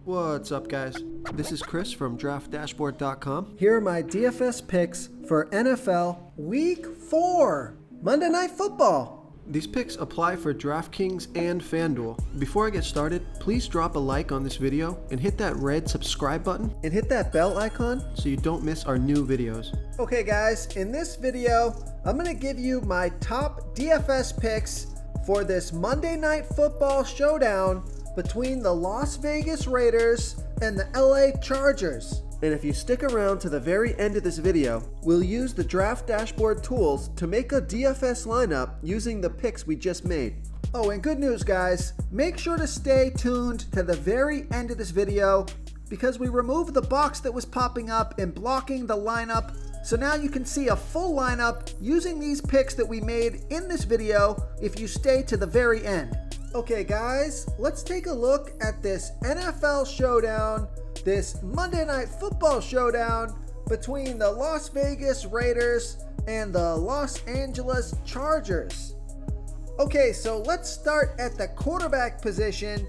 What's up, guys? This is Chris from DraftDashboard.com. Here are my DFS picks for NFL Week 4, Monday Night Football. These picks apply for DraftKings and FanDuel. Before I get started, please drop a like on this video and hit that red subscribe button and hit that bell icon so you don't miss our new videos. Okay guys, in this video, I'm going to give you my top DFS picks for this Monday Night Football showdown between the Las Vegas Raiders and the LA Chargers. And if you stick around to the very end of this video, we'll use the Draft Dashboard tools to make a DFS lineup using the picks we just made. Oh, and good news guys, make sure to stay tuned to the very end of this video because we removed the box that was popping up and blocking the lineup. So now you can see a full lineup using these picks that we made in this video if you stay to the very end. Okay guys, let's take a look at this NFL showdown, this Monday Night Football showdown between the Las Vegas Raiders and the Los Angeles Chargers. Okay, so let's start at the quarterback position.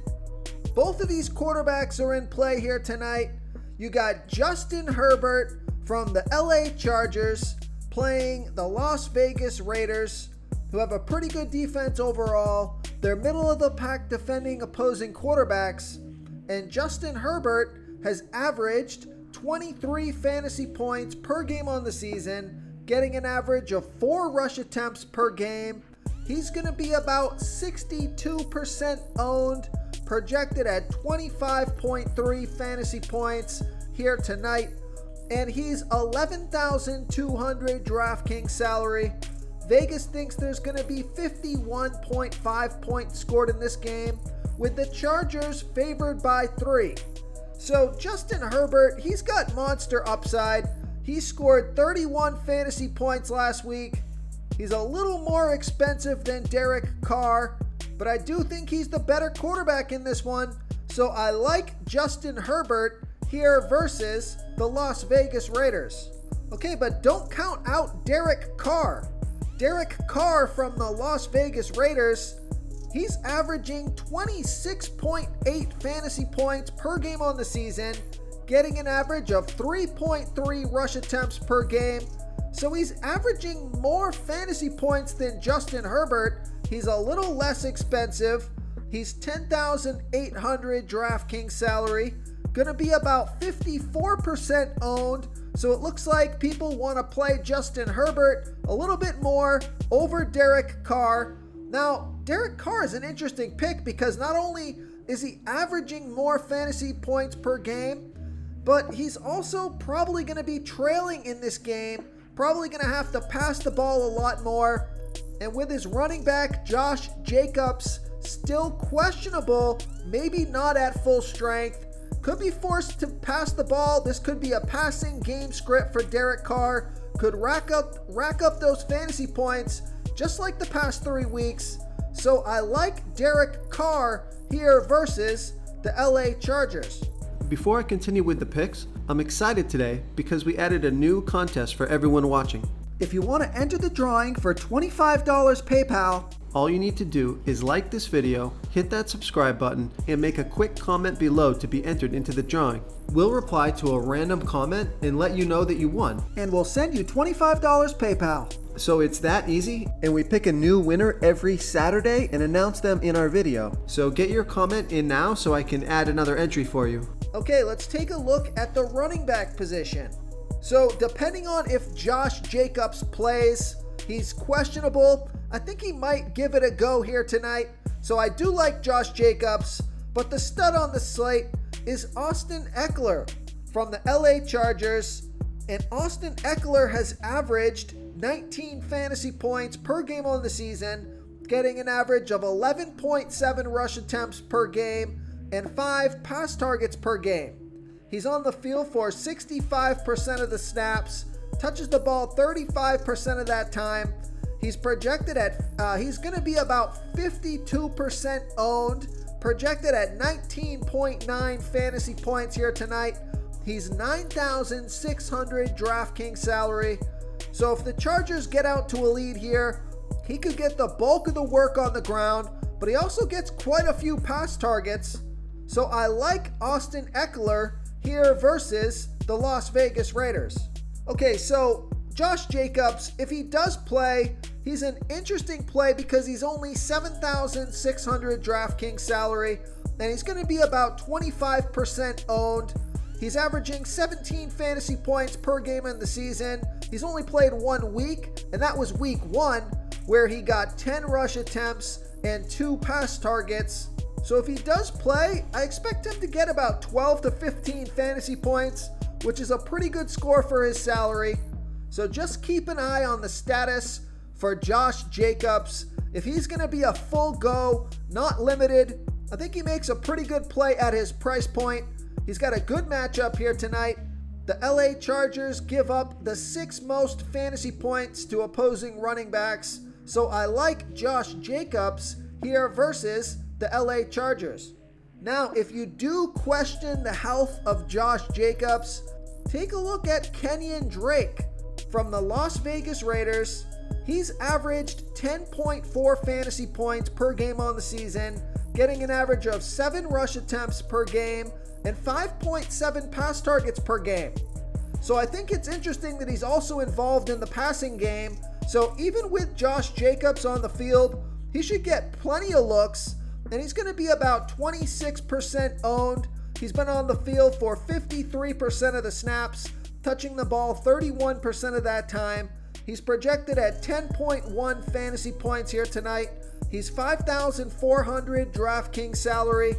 Both of these quarterbacks are in play here tonight. You got Justin Herbert from the LA Chargers playing the Las Vegas Raiders, who have a pretty good defense overall. They're middle of the pack defending opposing quarterbacks, and Justin Herbert has averaged 23 fantasy points per game on the season, getting an average of 4 rush attempts per game. He's going to be about 62% owned, projected at 25.3 fantasy points here tonight, and he's 11,200 DraftKings salary. Vegas thinks there's going to be 51.5 points scored in this game, with the Chargers favored by 3. So Justin Herbert, he's got monster upside. He scored 31 fantasy points last week. He's a little more expensive than Derek Carr, but I do think he's the better quarterback in this one. So I like Justin Herbert here versus the Las Vegas Raiders. Okay, but don't count out Derek Carr. Derek Carr from the Las Vegas Raiders, he's averaging 26.8 fantasy points per game on the season, getting an average of 3.3 rush attempts per game. So he's averaging more fantasy points than Justin Herbert. He's a little less expensive. He's 10,800 DraftKings salary, gonna be about 54% owned. So it looks like people want to play Justin Herbert a little bit more over Derek Carr. Now, Derek Carr is an interesting pick because not only is he averaging more fantasy points per game, but he's also probably going to be trailing in this game, probably going to have to pass the ball a lot more. And with his running back, Josh Jacobs, still questionable, maybe not at full strength, could be forced to pass the ball. This could be a passing game script for Derek Carr. Could rack up those fantasy points just like the past 3 weeks. So I like Derek Carr here versus the LA Chargers. Before I continue with the picks, I'm excited today because we added a new contest for everyone watching. If you want to enter the drawing for $25 PayPal, all you need to do is like this video, hit that subscribe button, and make a quick comment below to be entered into the drawing. We'll reply to a random comment and let you know that you won. And we'll send you $25 PayPal. So it's that easy, and we pick a new winner every Saturday and announce them in our video. So get your comment in now so I can add another entry for you. Okay, let's take a look at the running back position. So depending on if Josh Jacobs plays, he's questionable. I think he might give it a go here tonight. So I do like Josh Jacobs, but the stud on the slate is Austin Ekeler from the LA Chargers. And Austin Ekeler has averaged 19 fantasy points per game on the season, getting an average of 11.7 rush attempts per game and 5 pass targets per game. He's on the field for 65% of the snaps, touches the ball 35% of that time. He's projected at, he's going to be about 52% owned, projected at 19.9 fantasy points here tonight. He's 9,600 DraftKings salary. So if the Chargers get out to a lead here, he could get the bulk of the work on the ground, but he also gets quite a few pass targets. So I like Austin Eckler here versus the Las Vegas Raiders. Okay, so Josh Jacobs, if he does play, he's an interesting play because he's only $7,600 DraftKings salary, and he's going to be about 25% owned. He's averaging 17 fantasy points per game in the season. He's only played 1 week, and that was week 1, where he got 10 rush attempts and 2 pass targets. So if he does play, I expect him to get about 12 to 15 fantasy points, which is a pretty good score for his salary. So just keep an eye on the status for Josh Jacobs. If he's going to be a full go, not limited, I think he makes a pretty good play at his price point. He's got a good matchup here tonight. The LA Chargers give up the 6th most fantasy points to opposing running backs. So I like Josh Jacobs here versus the LA Chargers. Now, if you do question the health of Josh Jacobs, take a look at Kenyon Drake from the Las Vegas Raiders. He's averaged 10.4 fantasy points per game on the season, getting an average of 7 rush attempts per game and 5.7 pass targets per game. So I think it's interesting that he's also involved in the passing game. So even with Josh Jacobs on the field, he should get plenty of looks, and he's going to be about 26% owned. He's been on the field for 53% of the snaps, touching the ball 31% of that time. He's projected at 10.1 fantasy points here tonight. He's $5,400 DraftKings salary.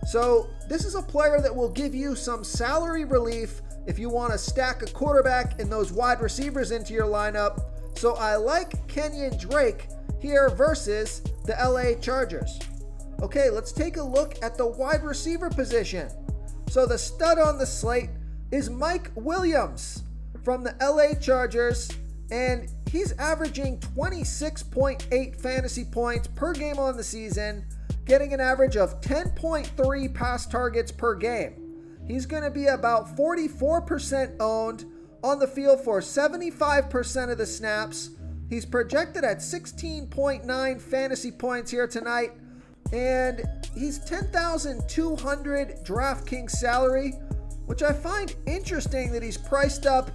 So this is a player that will give you some salary relief if you want to stack a quarterback and those wide receivers into your lineup. So I like Kenyon Drake here versus the LA Chargers. Okay, let's take a look at the wide receiver position. So the stud on the slate is Mike Williams from the LA Chargers, and he's averaging 26.8 fantasy points per game on the season, getting an average of 10.3 pass targets per game. He's going to be about 44% owned, on the field for 75% of the snaps. He's projected at 16.9 fantasy points here tonight, and he's $10,200 DraftKings salary, which I find interesting that he's priced up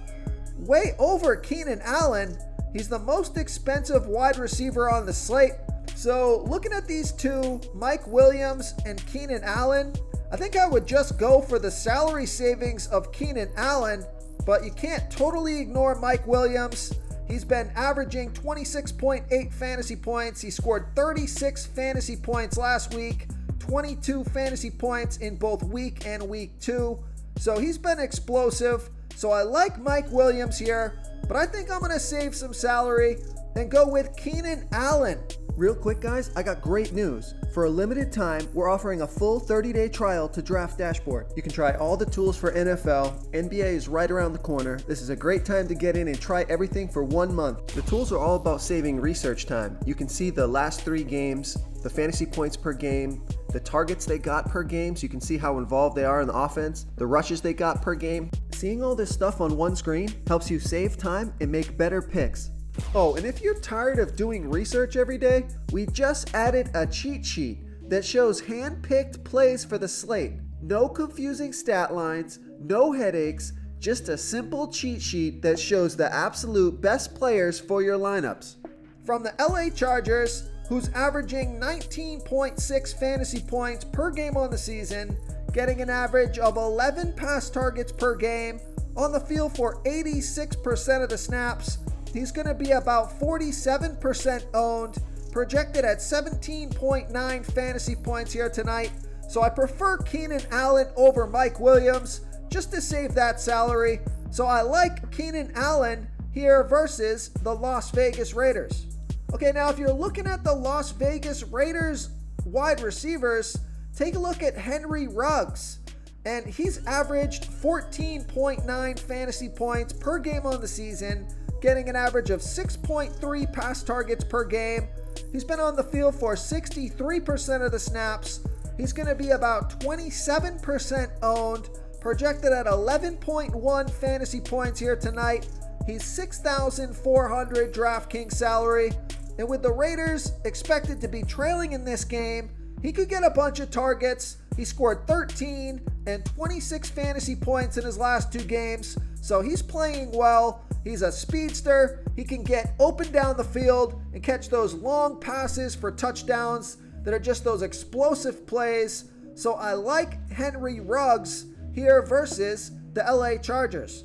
way over Keenan Allen. He's the most expensive wide receiver on the slate. So looking at these two, Mike Williams and Keenan Allen, I think I would just go for the salary savings of Keenan Allen, but you can't totally ignore Mike Williams. He's been averaging 26.8 fantasy points. He scored 36 fantasy points last week, 22 fantasy points in both week and week 2. So he's been explosive. So I like Mike Williams here, but I think I'm going to save some salary and go with Keenan Allen. Real quick, guys, I got great news. For a limited time, we're offering a full 30-day trial to Draft Dashboard. You can try all the tools for NFL. NBA is right around the corner. This is a great time to get in and try everything for 1 month. The tools are all about saving research time. You can see the last 3 games, the fantasy points per game, the targets they got per game, so you can see how involved they are in the offense, the rushes they got per game. Seeing all this stuff on one screen helps you save time and make better picks. Oh, and if you're tired of doing research every day, we just added a cheat sheet that shows hand-picked plays for the slate. No confusing stat lines, no headaches, just a simple cheat sheet that shows the absolute best players for your lineups. From the LA Chargers, who's averaging 19.6 fantasy points per game on the season, getting an average of 11 pass targets per game, on the field for 86% of the snaps. He's going to be about 47% owned, projected at 17.9 fantasy points here tonight. So I prefer Keenan Allen over Mike Williams just to save that salary. So I like Keenan Allen here versus the Las Vegas Raiders. Okay, now if you're looking at the Las Vegas Raiders wide receivers, take a look at Henry Ruggs. And he's averaged 14.9 fantasy points per game on the season, getting an average of 6.3 pass targets per game. He's been on the field for 63% of the snaps. He's going to be about 27% owned, projected at 11.1 fantasy points here tonight. He's $6,400 DraftKings salary. And with the Raiders expected to be trailing in this game, he could get a bunch of targets. He scored 13 and 26 fantasy points in his last 2 games, so he's playing well. He's a speedster. He can get open down the field and catch those long passes for touchdowns that are just those explosive plays. So I like Henry Ruggs here versus the LA Chargers.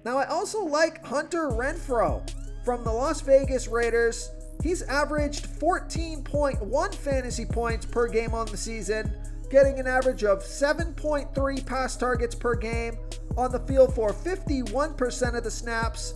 Now I also like Hunter Renfrow from the Las Vegas Raiders. He's averaged 14.1 fantasy points per game on the season, getting an average of 7.3 pass targets per game, on the field for 51% of the snaps.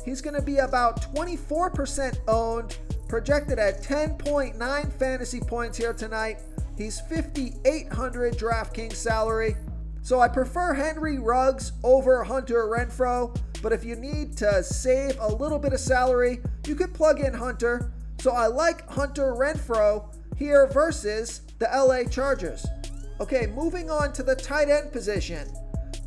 He's going to be about 24% owned, projected at 10.9 fantasy points here tonight. He's $5,800 DraftKings salary. So I prefer Henry Ruggs over Hunter Renfrow, but if you need to save a little bit of salary, you could plug in Hunter. So I like Hunter Renfrow here versus the LA Chargers. Okay, moving on to the tight end position.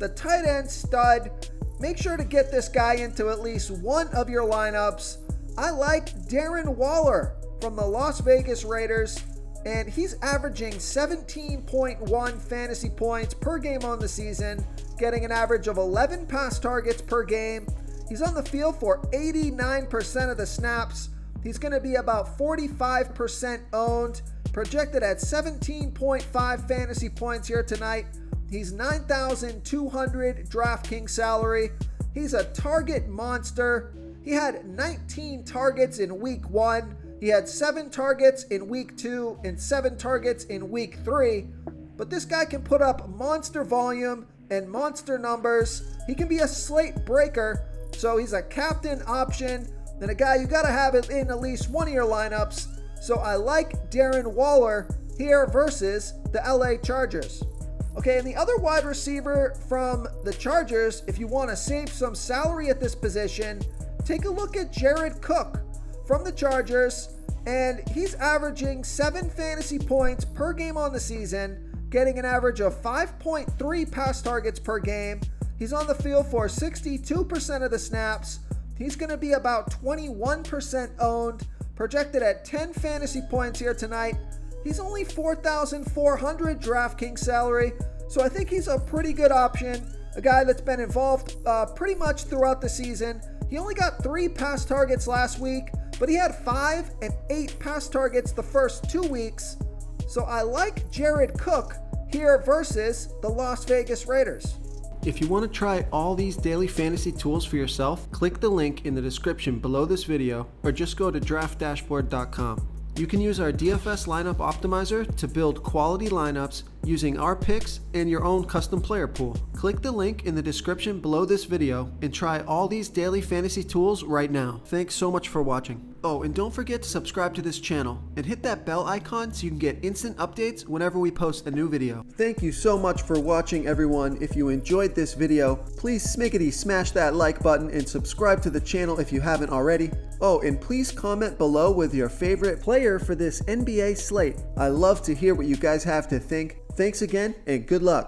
The tight end stud, make sure to get this guy into at least one of your lineups. I like Darren Waller from the Las Vegas Raiders, and he's averaging 17.1 fantasy points per game on the season, getting an average of 11 pass targets per game. He's on the field for 89% of the snaps. He's going to be about 45% owned, projected at 17.5 fantasy points here tonight. He's $9,200 DraftKings salary. He's a target monster. He had 19 targets in week 1. He had 7 targets in week 2 and 7 targets in week 3. But this guy can put up monster volume and monster numbers. He can be a slate breaker. So he's a captain option and a guy you got to have in at least one of your lineups. So I like Darren Waller here versus the LA Chargers. Okay, and the other wide receiver from the Chargers, if you want to save some salary at this position, take a look at Jared Cook from the Chargers, and he's averaging 7 fantasy points per game on the season, getting an average of 5.3 pass targets per game. He's on the field for 62% of the snaps. He's going to be about 21% owned, projected at 10 fantasy points here tonight. He's only $4,400 DraftKings salary, so I think he's a pretty good option. A guy that's been involved pretty much throughout the season. He only got 3 pass targets last week, but he had 5 and 8 pass targets the first 2 weeks. So I like Jared Cook here versus the Las Vegas Raiders. If you want to try all these daily fantasy tools for yourself, click the link in the description below this video or just go to draftdashboard.com. You can use our DFS lineup optimizer to build quality lineups using our picks and your own custom player pool. Click the link in the description below this video and try all these daily fantasy tools right now. Thanks so much for watching. Oh, and don't forget to subscribe to this channel and hit that bell icon so you can get instant updates whenever we post a new video. Thank you so much for watching, everyone. If you enjoyed this video, please smiggity smash that like button and subscribe to the channel if you haven't already. Oh, and please comment below with your favorite player for this NBA slate. I love to hear what you guys have to think. Thanks again, and good luck.